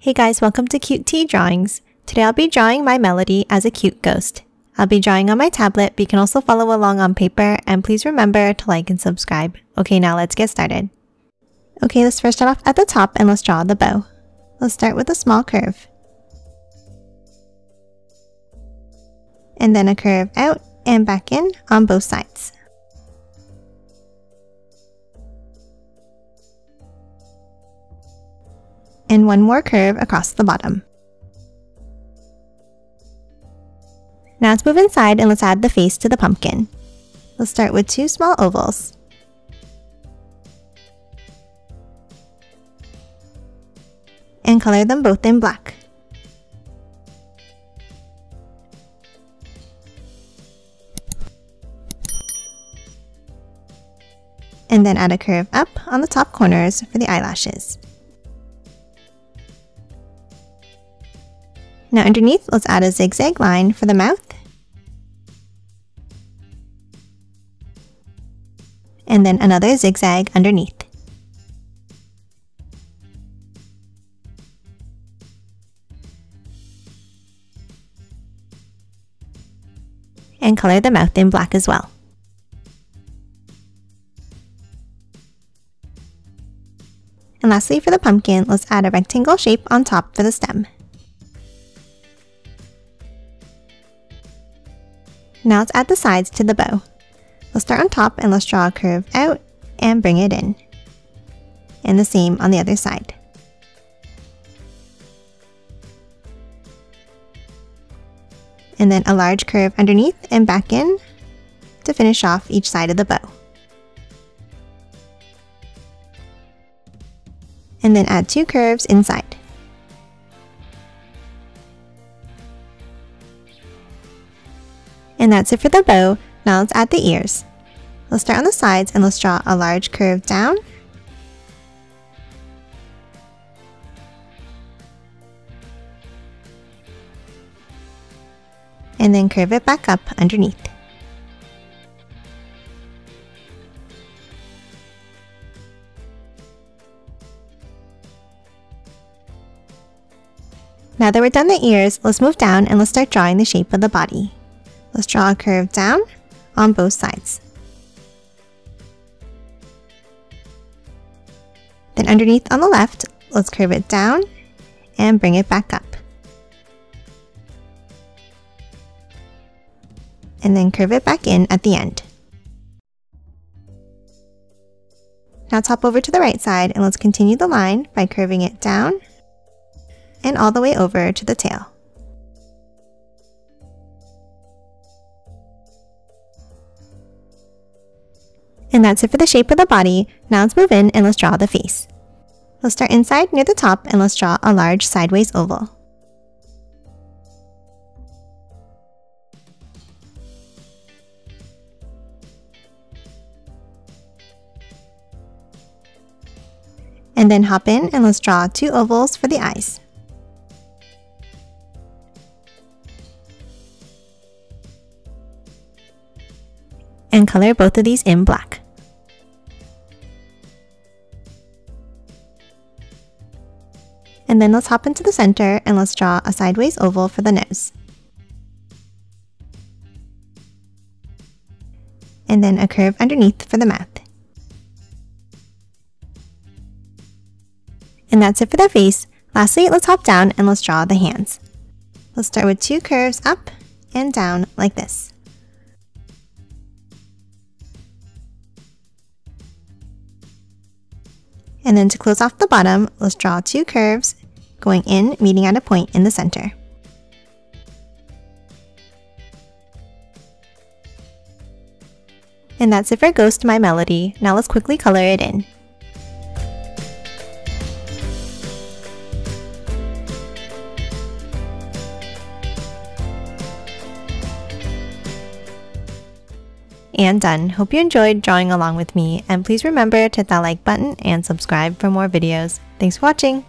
Hey guys, welcome to Cute Tea Drawings. Today I'll be drawing My Melody as a cute ghost. I'll be drawing on my tablet, but you can also follow along on paper, and please remember to like and subscribe. Okay, now let's get started. Okay, let's first start off at the top and let's draw the bow. Let's start with a small curve. And then a curve out and back in on both sides. And one more curve across the bottom. Now let's move inside and let's add the face to the pumpkin. Let's start with two small ovals. And color them both in black. And then add a curve up on the top corners for the eyelashes. Now underneath, let's add a zigzag line for the mouth. And then another zigzag underneath. And color the mouth in black as well. And lastly, for the pumpkin, let's add a rectangle shape on top for the stem. Now let's add the sides to the bow. Let's start on top and let's draw a curve out and bring it in. And the same on the other side. And then a large curve underneath and back in to finish off each side of the bow. And then add two curves inside. And that's it for the bow. Now let's add the ears. Let's start on the sides and let's draw a large curve down. And then curve it back up underneath. Now that we're done the ears, let's move down and let's start drawing the shape of the body. Let's draw a curve down on both sides. Then underneath on the left, let's curve it down and bring it back up. And then curve it back in at the end. Now let's hop over to the right side and let's continue the line by curving it down and all the way over to the tail. And that's it for the shape of the body. Now let's move in and let's draw the face. Let's start inside near the top and let's draw a large sideways oval. And then hop in and let's draw two ovals for the eyes. And color both of these in black. And then let's hop into the center and let's draw a sideways oval for the nose. And then a curve underneath for the mouth. And that's it for the face. Lastly, let's hop down and let's draw the hands. Let's start with two curves up and down like this. And then to close off the bottom, let's draw two curves going in, meeting at a point in the center. And that's it for Ghost My Melody. Now let's quickly color it in. And done. Hope you enjoyed drawing along with me, and please remember to hit that like button and subscribe for more videos. Thanks for watching!